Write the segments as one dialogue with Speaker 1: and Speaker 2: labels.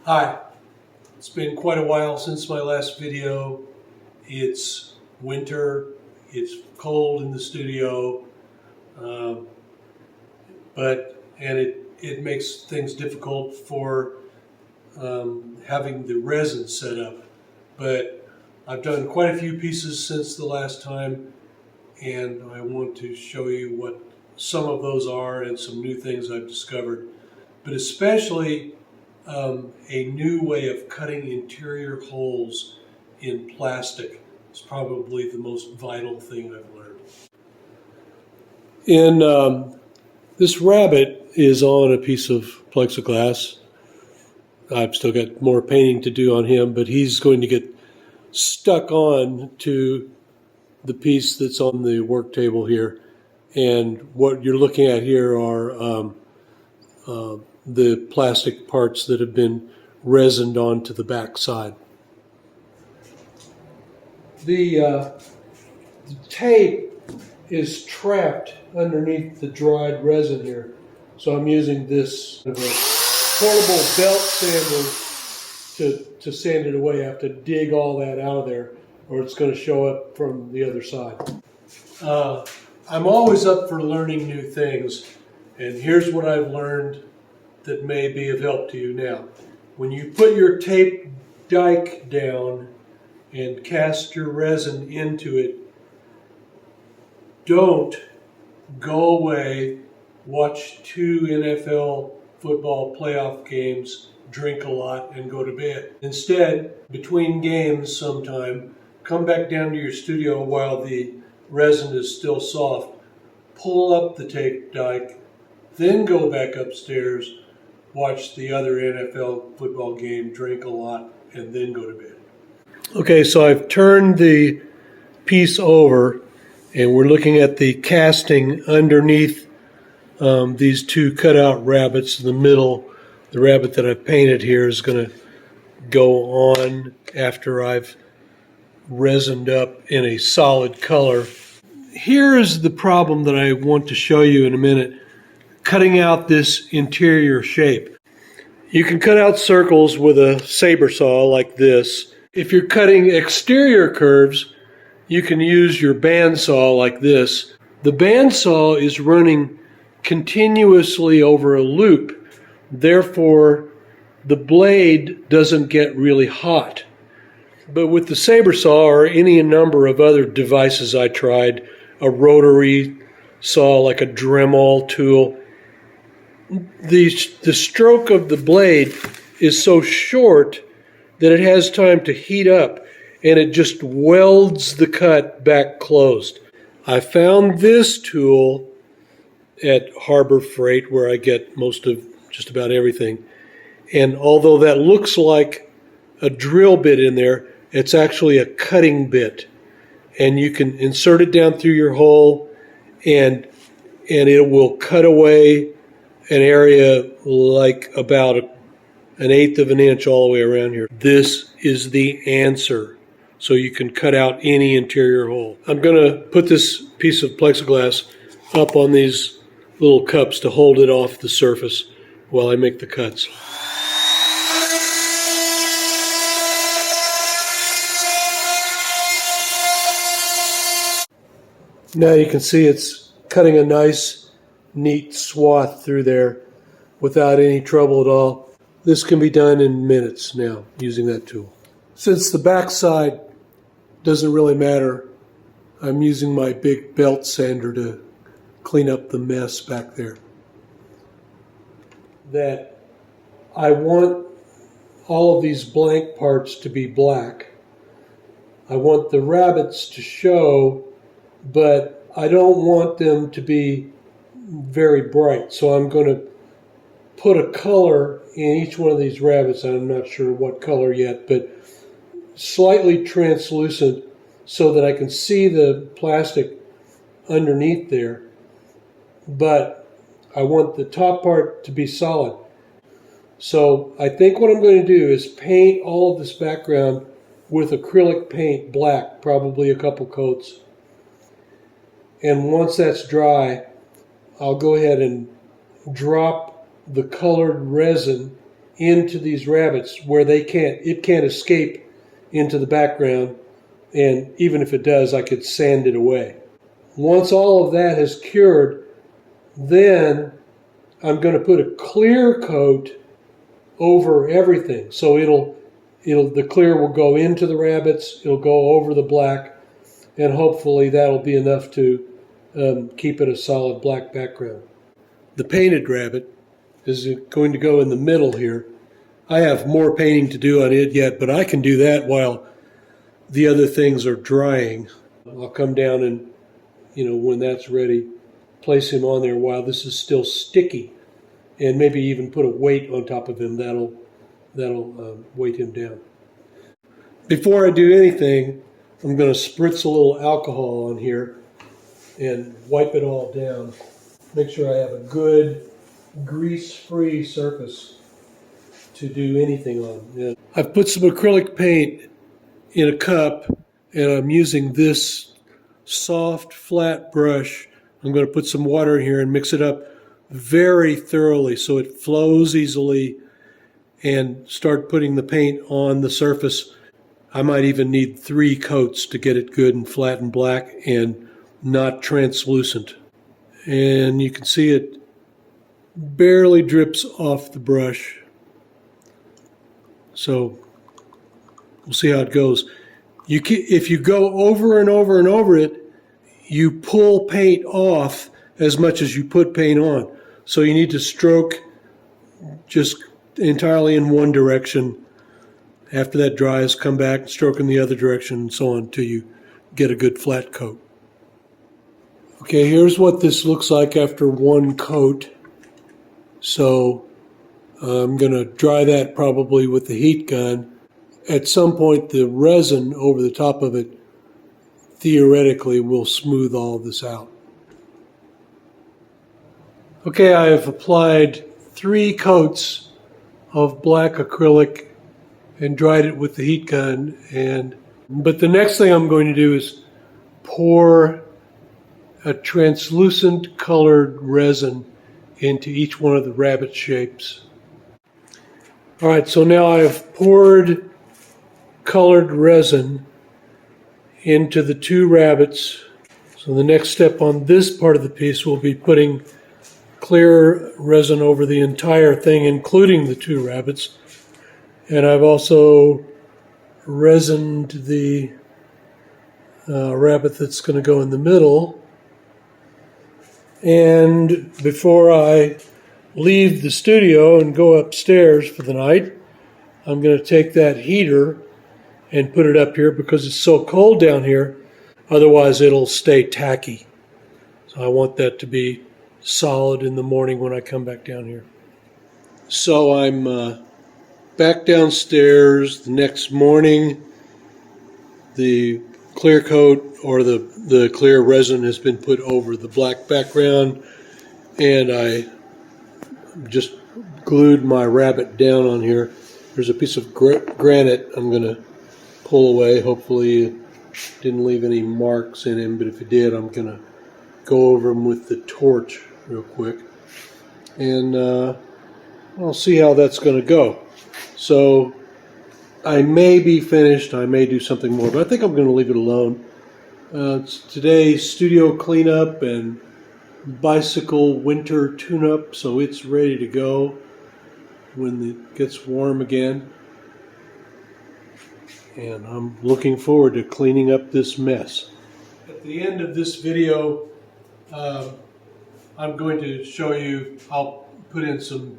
Speaker 1: Hi, it's been quite a while since my last video. It's winter, it's cold in the studio, and it makes things difficult for having the resin set up. But I've done quite a few pieces since the last time, and I want to show you what some of those are and some new things I've discovered, but especially a new way of cutting interior holes in plastic is probably the most vital thing I've learned. This rabbit is on a piece of plexiglass. I've still got more painting to do on him, but he's going to get stuck on to the piece that's on the work table here. And what you're looking at here are the plastic parts that have been resined onto the back side. The tape is trapped underneath the dried resin here. So I'm using this portable belt sander to sand it away. I have to dig all that out of there or it's going to show up from the other side. I'm always up for learning new things, and here's what I've learned that may be of help to you now. When you put your tape dike down and cast your resin into it, don't go away, watch 2 NFL football playoff games, drink a lot, and go to bed. Instead, between games sometime, come back down to your studio while the resin is still soft, pull up the tape dike, then go back upstairs, watch the other NFL football game, drink a lot, and then go to bed. Okay, so I've turned the piece over, and we're looking at the casting underneath these 2 cutout rabbits. In the middle, the rabbit that I've painted here is going to go on after I've resined up in a solid color. Here is the problem that I want to show you in a minute. Cutting out this interior shape. You can cut out circles with a saber saw like this. If you're cutting exterior curves, you can use your bandsaw like this. The bandsaw is running continuously over a loop. Therefore, the blade doesn't get really hot. But with the saber saw or any number of other devices I tried, a rotary saw like a Dremel tool, the stroke of the blade is so short that it has time to heat up and it just welds the cut back closed. I found this tool at Harbor Freight where I get most of just about everything. And although that looks like a drill bit in there, it's actually a cutting bit. And you can insert it down through your hole and it will cut away an area like about 1/8 of an inch all the way around here. This is the answer. So you can cut out any interior hole. I'm going to put this piece of plexiglass up on these little cups to hold it off the surface while I make the cuts. Now you can see it's cutting a nice, neat swath through there without any trouble at all. This can be done in minutes now using that tool. Since the back side doesn't really matter, I'm using my big belt sander to clean up the mess back there. That I want all of these blank parts to be black. I want the rabbits to show, but I don't want them to be very bright. So I'm going to put a color in each one of these rabbits. I'm not sure what color yet, but slightly translucent so that I can see the plastic underneath there. But I want the top part to be solid. So I think what I'm going to do is paint all of this background with acrylic paint black, probably a couple coats. And once that's dry, I'll go ahead and drop the colored resin into these rabbits where it can't escape into the background, and even if it does, I could sand it away. Once all of that has cured, then I'm going to put a clear coat over everything. So the clear will go into the rabbits, it'll go over the black, and hopefully that'll be enough to keep it a solid black background. The painted rabbit is going to go in the middle here. I have more painting to do on it yet, but I can do that while the other things are drying. I'll come down and, when that's ready, place him on there while this is still sticky, and maybe even put a weight on top of him. That'll weight him down. Before I do anything, I'm going to spritz a little alcohol on here and wipe it all down. Make sure I have a good grease-free surface to do anything on. I've put some acrylic paint in a cup, and I'm using this soft, flat brush. I'm going to put some water in here and mix it up very thoroughly so it flows easily, and start putting the paint on the surface. I might even need 3 coats to get it good and flat and black and not translucent. And you can see it barely drips off the brush. So we'll see how it goes. If you go over and over and over it, you pull paint off as much as you put paint on. So you need to stroke just entirely in one direction. After that dries, come back, stroke in the other direction, and so on until you get a good flat coat. Okay, here's what this looks like after one coat. So I'm going to dry that probably with the heat gun. At some point, the resin over the top of it theoretically will smooth all this out. Okay, I have applied 3 coats of black acrylic and dried it with the heat gun. But the next thing I'm going to do is pour a translucent colored resin into each one of the rabbit shapes. All right, so now I've poured colored resin into the 2 rabbits. So the next step on this part of the piece will be putting clear resin over the entire thing, including the 2 rabbits. And I've also resined the rabbit that's going to go in the middle. And before I leave the studio and go upstairs for the night, I'm going to take that heater and put it up here because it's so cold down here. Otherwise, it'll stay tacky. So I want that to be solid in the morning when I come back down here. So I'm back downstairs the next morning. The clear coat or the clear resin has been put over the black background, and I just glued my rabbit down on here. There's a piece of granite I'm going to pull away. Hopefully it didn't leave any marks in him, but if it did, I'm going to go over them with the torch real quick, and I'll see how that's going to go. So I may be finished, I may do something more, but I think I'm going to leave it alone. It's today's studio cleanup and bicycle winter tune-up, so it's ready to go when it gets warm again. And I'm looking forward to cleaning up this mess. At the end of this video, I'm going to show you, I'll put in some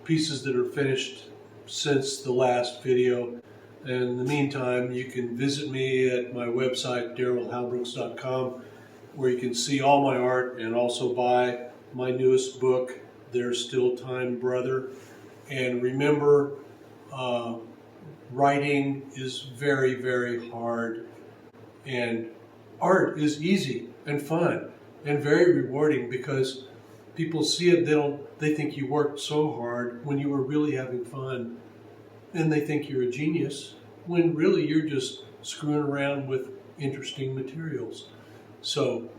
Speaker 1: pieces that are finished since the last video. And in the meantime, you can visit me at my website, darylhalbrooks.com, where you can see all my art and also buy my newest book, There's Still Time, Brother. And remember, writing is very, very hard, and art is easy and fun and very rewarding because people see it, they think you worked so hard when you were really having fun, and they think you're a genius when really you're just screwing around with interesting materials. So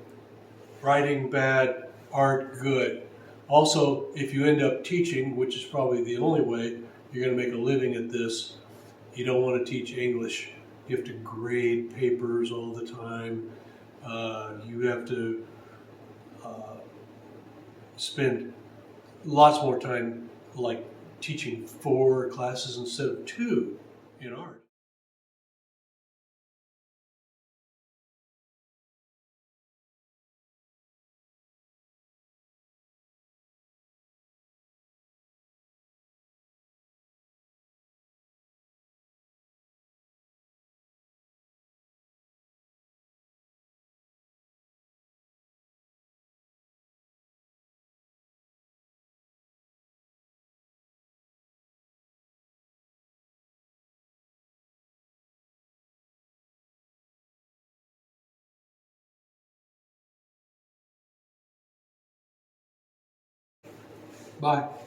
Speaker 1: writing bad, art good. Also, if you end up teaching, which is probably the only way, you're going to make a living at this, you don't want to teach English. You have to grade papers all the time. You have to spend lots more time like teaching 4 classes instead of 2 in art. Bye.